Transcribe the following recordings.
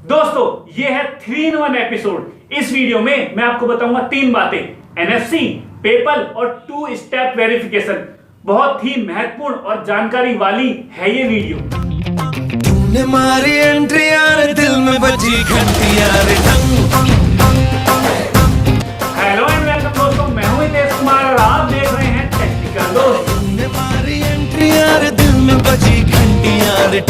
दोस्तों ये है 3-in-1 एपिसोड। इस वीडियो में मैं आपको बताऊंगा 3 बातें, एनएफसी, पेपल और 2 स्टेप वेरिफिकेशन। बहुत ही महत्वपूर्ण और जानकारी वाली है ये वीडियो। तूने मारी एंट्री यार, दिल में बजी घंटी यार। हेलो एंड वेलकम दोस्तों, मैं हूं हितेश कुमार और आप देख रहे हैं टेक्निकल दोस्त। तूने मारी एंट्री यार, दिल में बजी घंटी यार।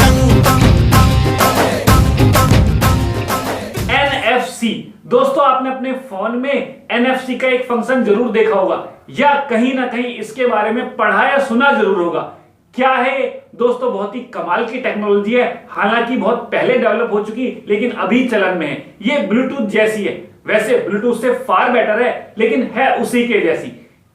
एनएफसी दोस्तों, आपने अपने फोन में एनएफसी का एक फंक्शन जरूर देखा होगा या कहीं ना कहीं इसके बारे में पढ़ा या सुना जरूर होगा। क्या है दोस्तों, बहुत ही कमाल की टेक्नोलॉजी है। हालांकि बहुत पहले डेवलप हो चुकी लेकिन अभी चलन में है। ये ब्लूटूथ जैसी है, वैसे ब्लूटूथ से फार बेटर है लेकिन है उसी के जैसी।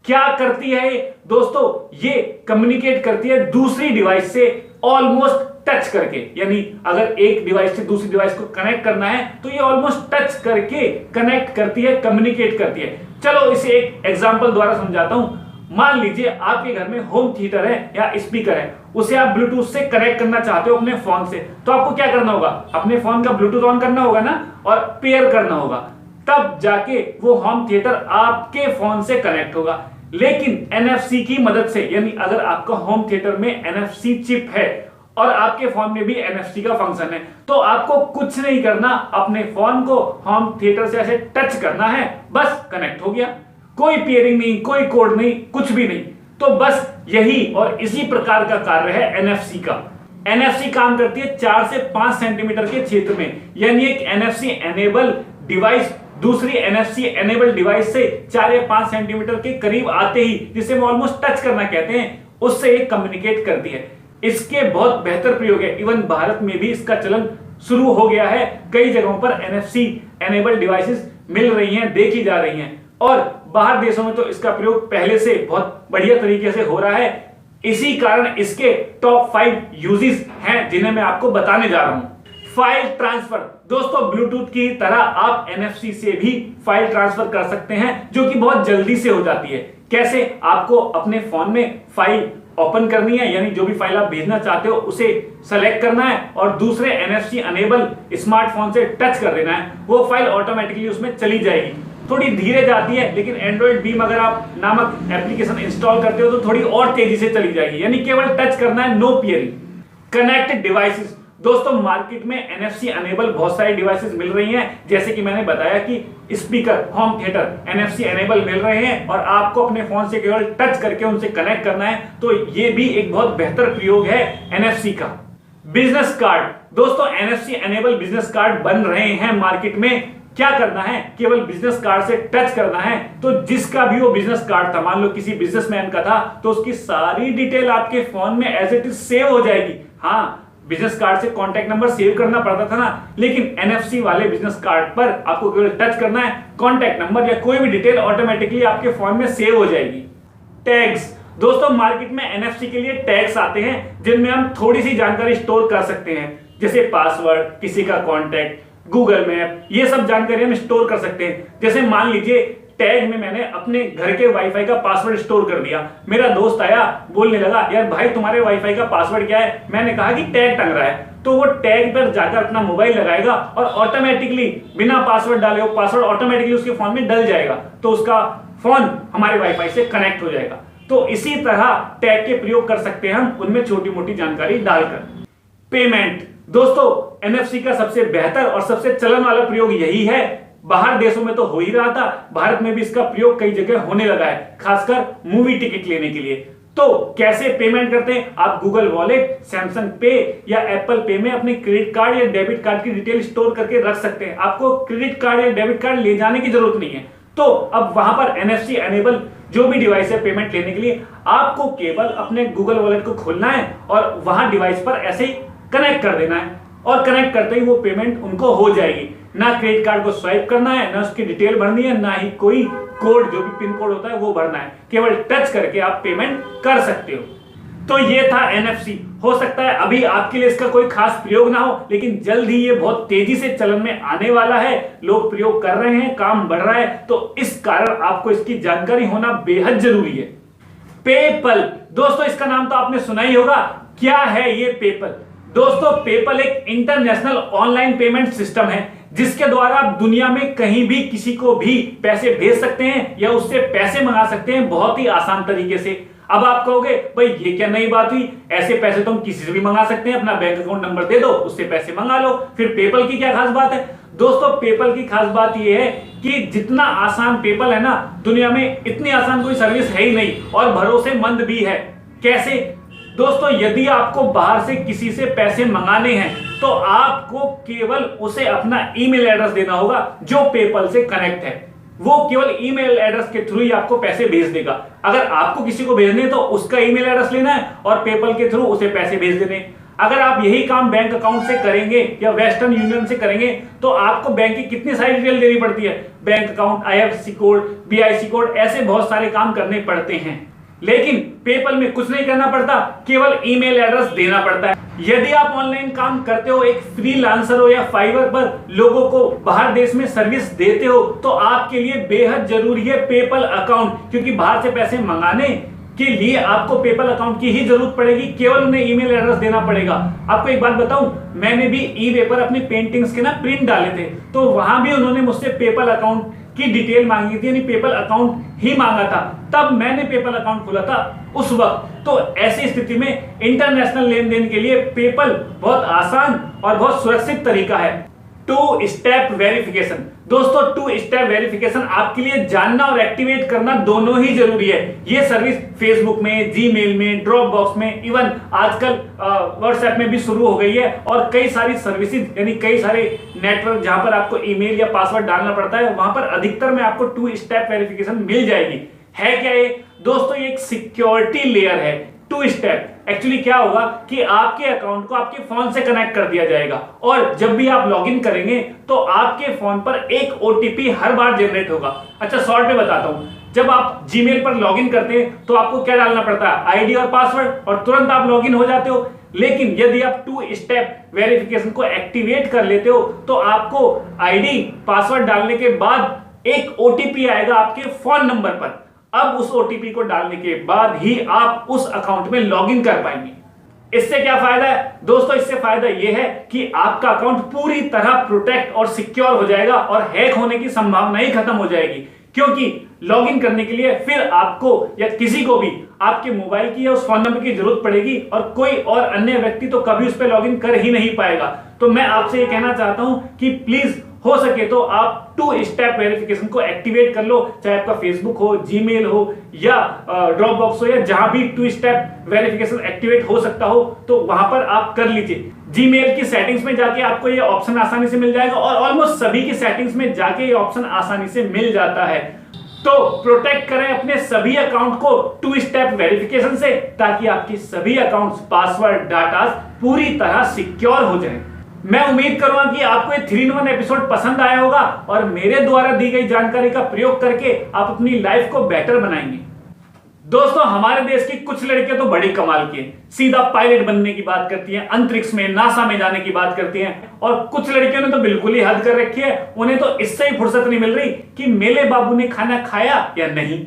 क्या करती है दोस्तों, ये कम्युनिकेट करती है दूसरी डिवाइस से ऑलमोस्ट टच करके। यानी अगर एक डिवाइस से दूसरी डिवाइस को कनेक्ट करना है तो ये ऑलमोस्ट टच करके कनेक्ट करती है, कम्युनिकेट करती है। चलो इसे एक एग्जांपल द्वारा समझाता हूं। मान लीजिए आपके घर में होम थिएटर है या स्पीकर है, उसे आप ब्लूटूथ से कनेक्ट करना चाहते हो अपने फोन से, तो आपको क्या करना होगा, अपने फोन का ब्लूटूथ ऑन करना होगा ना, और पेयर करना होगा, तब जाके वो होम थिएटर आपके फोन से कनेक्ट होगा। लेकिन एनएफसी की मदद से, यानी अगर आपका होम थिएटर में एनएफसी चिप है और आपके फोन में भी एनएफसी का फंक्शन है, तो आपको कुछ नहीं करना, अपने फोन को होम थिएटर से ऐसे टच करना है, बस कनेक्ट हो गया। कोई पेयरिंग नहीं, कोई कोड नहीं, कुछ भी नहीं। तो बस यही और इसी प्रकार का कार्य है एनएफसी का। एनएफसी काम करती है 4 से 5 सेंटीमीटर के क्षेत्र में। यानी एक एनएफसी एनेबल डिवाइस दूसरी एनएफसी एनेबल डिवाइस से 4 या 5 सेंटीमीटर के करीब आते ही, जिसे हम ऑलमोस्ट टच करना कहते हैं, उससे ये कम्युनिकेट करती है। इसके बहुत बेहतर प्रयोग है। इवन भारत में भी इसका चलन शुरू हो गया है। कई जगहों पर एनएफसी एनेबल डिवाइसेस मिल रही हैं, देखी जा रही हैं, और बाहर देशों में तो इसका प्रयोग पहले से बहुत बढ़िया तरीके से हो रहा है। इसी कारण इसके टॉप 5 यूजेस हैं जिन्हें मैं आपको बताने जा रहा हूं। फाइल ट्रांसफर दोस्तों, ब्लूटूथ की तरह आप एनएफसी से भी फाइल ट्रांसफर कर सकते हैं, जो कि बहुत जल्दी से हो जाती है। कैसे, आपको अपने फोन में फाइल ओपन करनी है, यानी जो भी फाइल आप भेजना चाहते हो उसे सेलेक्ट करना है और दूसरे एनएफसी अनेबल स्मार्टफोन से टच कर देना है। वो फाइल ऑटोमेटिकली उसमें चली जाएगी। थोड़ी धीरे जाती है, लेकिन एंड्रॉइड बीम अगर आप नामक एप्लीकेशन इंस्टॉल करते हो तो थोड़ी और तेजी से चली जाएगी। यानी केवल टच करना है, नो पियरिंग। कनेक्टेड डिवाइसेस दोस्तों, मार्केट में एनएफसी अनेबल बहुत सारी डिवाइसेस मिल रही हैं। जैसे कि मैंने बताया कि speaker, home theatre NFC enable मिल रहे हैं और आपको अपने फोन से केवल टच करके उनसे कनेक्ट करना है। तो ये भी एक बहुत बेहतर प्रयोग है एनएफसी का। बिजनेस कार्ड दोस्तों, एनएफसी अनेबल बिजनेस कार्ड बन रहे हैं मार्केट में। क्या करना है, केवल बिजनेस कार्ड से टच करना है, तो जिसका भी वो बिजनेस कार्ड था, मान लो किसी बिजनेसमैन का था, तो उसकी सारी डिटेल आपके फोन में एज इट इज सेव हो जाएगी। हाँ, बिजनेस कार्ड से कॉन्टैक्ट नंबर सेव करना पड़ता था ना, लेकिन एनएफसी वाले बिजनेस कार्ड पर आपको केवल टच करना है, कॉन्टैक्ट नंबर या कोई भी डिटेल ऑटोमेटिकली आपके फोन में सेव हो जाएगी। टैग्स दोस्तों, मार्केट में एनएफसी के लिए टैग्स आते हैं जिनमें हम थोड़ी सी जानकारी स्टोर कर सकते हैं, जैसे पासवर्ड, किसी का कॉन्टैक्ट, गूगल मैप, ये सब जानकारी हम स्टोर कर सकते हैं। जैसे मान लीजिए टैग में मैंने अपने घर के वाईफाई का पासवर्ड स्टोर कर दिया। मेरा दोस्त आया, बोलने लगा, यार भाई तुम्हारे वाईफाई का पासवर्ड क्या है? मैंने कहा कि टैग टंग रहा है। तो वो टैग पर जाकर अपना मोबाइल लगाएगा और ऑटोमेटिकली बिना पासवर्ड डाले वो पासवर्ड ऑटोमेटिकली उसके फोन में डल जाएगा, तो उसका फोन हमारे वाईफाई से कनेक्ट हो जाएगा। तो इसी तरह टैग के प्रयोग कर सकते हैं हम, उनमें छोटी मोटी जानकारी डालकर। पेमेंट दोस्तों, एनएफसी का सबसे बेहतर और सबसे चलन वाला प्रयोग यही है। बाहर देशों में तो हो ही रहा था, भारत में भी इसका प्रयोग कई जगह होने लगा है, खासकर मूवी टिकट लेने के लिए। तो कैसे पेमेंट करते हैं, आप गूगल वॉलेट, सैमसंग पे या एप्पल पे में अपने क्रेडिट कार्ड या डेबिट कार्ड की डिटेल स्टोर करके रख सकते हैं। आपको क्रेडिट कार्ड या डेबिट कार्ड ले जाने की जरूरत नहीं है। तो अब वहां पर एनएफसी एनेबल जो भी डिवाइस है पेमेंट लेने के लिए, आपको केवल अपने गूगल वॉलेट को खोलना है और वहां डिवाइस पर ऐसे ही कनेक्ट कर देना है, और कनेक्ट करते ही वो पेमेंट उनको हो जाएगी। ना क्रेडिट कार्ड को स्वाइप करना है, ना उसकी डिटेल भरनी है, ना ही कोई कोड, जो भी पिन कोड होता है वो भरना है। केवल टच करके आप पेमेंट कर सकते हो। तो ये था एनएफसी। हो सकता है अभी आपके लिए इसका कोई खास प्रयोग ना हो, लेकिन जल्द ही ये बहुत तेजी से चलन में आने वाला है। लोग प्रयोग कर रहे हैं, काम बढ़ रहा है, तो इस कारण आपको इसकी जानकारी होना बेहद जरूरी है। पेपल दोस्तों, इसका नाम तो आपने सुना ही होगा। क्या है ये पेपल? दोस्तों पेपल एक इंटरनेशनल ऑनलाइन पेमेंट सिस्टम है जिसके द्वारा आप दुनिया में कहीं भी किसी को भी पैसे भेज सकते हैं या उससे पैसे मंगा सकते हैं बहुत ही आसान तरीके से। अब आप कहोगे भाई ये क्या नई बात हुई, ऐसे पैसे तो हम किसी से भी मंगा सकते हैं, अपना बैंक अकाउंट नंबर दे दो उससे पैसे मंगा लो, फिर पेपल की क्या खास बात है। दोस्तों पेपल की खास बात यह है कि जितना आसान पेपल है ना, दुनिया में इतनी आसान कोई सर्विस है ही नहीं और भरोसेमंद भी है। कैसे दोस्तों, यदि आपको बाहर से किसी से पैसे मंगाने हैं तो आपको केवल उसे अपना ईमेल एड्रेस देना होगा जो पेपल से कनेक्ट है। वो केवल ईमेल एड्रेस के थ्रू ही आपको पैसे भेज देगा। अगर आपको किसी को भेजने तो उसका ईमेल एड्रेस लेना है और पेपल के थ्रू उसे पैसे भेज देने। अगर आप यही काम बैंक अकाउंट से करेंगे या वेस्टर्न यूनियन से करेंगे तो आपको बैंक की कितनी सारी डिटेल देनी पड़ती है, bank account, IFSC code, BIC code, ऐसे बहुत सारे काम करने पड़ते हैं। लेकिन पेपल में कुछ नहीं करना पड़ता, केवल ईमेल एड्रेस देना पड़ता है। यदि आप ऑनलाइन काम करते हो, एक फ्रीलांसर हो या फाइवर पर लोगों को बाहर देश में सर्विस देते हो, तो आपके लिए बेहद जरूरी है पेपल अकाउंट, क्योंकि बाहर से पैसे मंगाने के लिए आपको पेपल अकाउंट की ही जरूरत पड़ेगी, केवल उन्हें ईमेल एड्रेस देना पड़ेगा। आपको एक बात बताऊं, मैंने भी ई-वे पर अपनी पेंटिंग्स के ना प्रिंट डाले थे, तो वहां भी उन्होंने मुझसे पेपल अकाउंट की डिटेल मांगी थी, यानी पेपल अकाउंट ही मांगा था, तब मैंने पेपल अकाउंट खोला था उस वक्त। तो ऐसी स्थिति में इंटरनेशनल लेन देन के लिए पेपल बहुत आसान और बहुत सुरक्षित तरीका है। 2 स्टेप वेरिफिकेशन। दोस्तों 2 स्टेप वेरिफिकेशन आपके लिए जानना और एक्टिवेट करना दोनों ही जरूरी है। ये सर्विस फेसबुक में, जीमेल में, ड्रॉप बॉक्स में, इवन आजकल व्हाट्सएप में भी शुरू हो गई है और कई सारी सर्विसेज यानी कई सारे नेटवर्क जहां पर आपको ईमेल या पासवर्ड डालना पड़ता है वहां पर अधिकतर में आपको 2 स्टेप वेरिफिकेशन मिल जाएगी। है क्या ये दोस्तों? ये एक सिक्योरिटी लेयर है। 2 स्टेप एक्चुअली क्या होगा कि आपके अकाउंट को आपके फोन से कनेक्ट कर दिया जाएगा और जब भी आप लॉगिन करेंगे तो आपके फोन पर एक OTP हर बार जनरेट होगा। अच्छा शॉर्ट में बताता हूं, जब आप जीमेल पर लॉगिन करते हैं तो आपको क्या डालना पड़ता है, आईडी और पासवर्ड, और तुरंत आप लॉगिन हो जाते हो। लेकिन यदि आप 2 स्टेप वेरिफिकेशन को एक्टिवेट कर लेते हो तो आपको आईडी पासवर्ड डालने के बाद एक OTP आएगा आपके फोन नंबर पर। अब उस OTP को डालने के बाद ही आप उस अकाउंट में लॉगिन कर पाएंगे। इससे क्या फायदा है दोस्तों? इससे फायदा यह है कि आपका अकाउंट पूरी तरह प्रोटेक्ट और सिक्योर हो जाएगा और हैक होने की संभावना ही खत्म हो जाएगी, क्योंकि लॉगिन करने के लिए फिर आपको या किसी को भी आपके मोबाइल की या उस फोन नंबर की जरूरत पड़ेगी और कोई और अन्य व्यक्ति तो कभी उस पर लॉगिन कर ही नहीं पाएगा। तो मैं आपसे ये कहना चाहता हूं कि प्लीज हो सके तो आप 2 स्टेप वेरिफिकेशन को एक्टिवेट कर लो, चाहे आपका फेसबुक हो, जीमेल हो या ड्रॉप बॉक्स हो, या जहां भी 2 स्टेप वेरिफिकेशन एक्टिवेट हो सकता हो तो वहां पर आप कर लीजिए। जीमेल की सेटिंग्स में जाके आपको ये ऑप्शन आसानी से मिल जाएगा और ऑलमोस्ट सभी की सेटिंग्स में जाके ये ऑप्शन आसानी से मिल जाता है। तो प्रोटेक्ट करें अपने सभी अकाउंट को 2 स्टेप वेरिफिकेशन से, ताकि आपके सभी अकाउंट्स, पासवर्ड, डाटा पूरी तरह सिक्योर हो जाए। मैं उम्मीद करूंगा कि आपको ये 3-in-1 एपिसोड पसंद आया होगा और मेरे द्वारा दी गई जानकारी का प्रयोग करके आप अपनी लाइफ को बेटर बनाएंगे। दोस्तों हमारे देश की कुछ लड़कियां तो बड़ी कमाल की हैं, सीधा पायलट बनने की बात करती हैं, अंतरिक्ष में, नासा में जाने की बात करती हैं, और कुछ लड़कियों ने तो बिल्कुल ही हद कर रखी है, उन्हें तो इससे ही फुर्सत नहीं मिल रही कि मेले बाबू ने खाना खाया या नहीं।